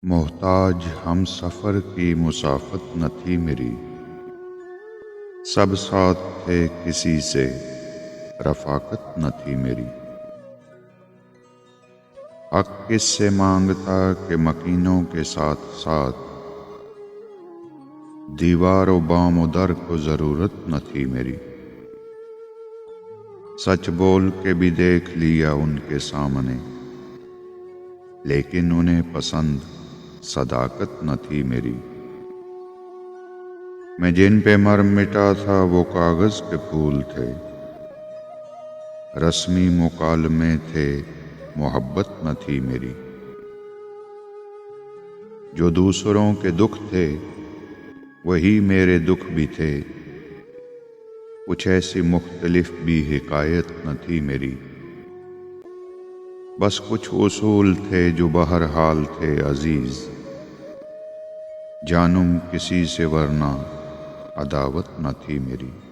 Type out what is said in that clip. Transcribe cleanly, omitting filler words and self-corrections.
محتاج ہم سفر کی مسافت نہ تھی میری، سب ساتھ تھے کسی سے رفاقت نہ تھی میری۔ حق کس سے مانگتا کہ مکینوں کے ساتھ ساتھ، دیوار و بام و در کو ضرورت نہ تھی میری۔ سچ بول کے بھی دیکھ لیا ان کے سامنے، لیکن انہیں پسند صداقت نہ تھی میری۔ میں جن پہ مر مٹا تھا وہ کاغذ کے پھول تھے، رسمی مکالمے تھے محبت نہ تھی میری۔ جو دوسروں کے دکھ تھے وہی میرے دکھ بھی تھے، کچھ ایسی مختلف بھی حکایت نہ تھی میری۔ بس کچھ اصول تھے جو بہرحال تھے عزیز، جانوں کسی سے ورنہ عداوت نہ تھی میری۔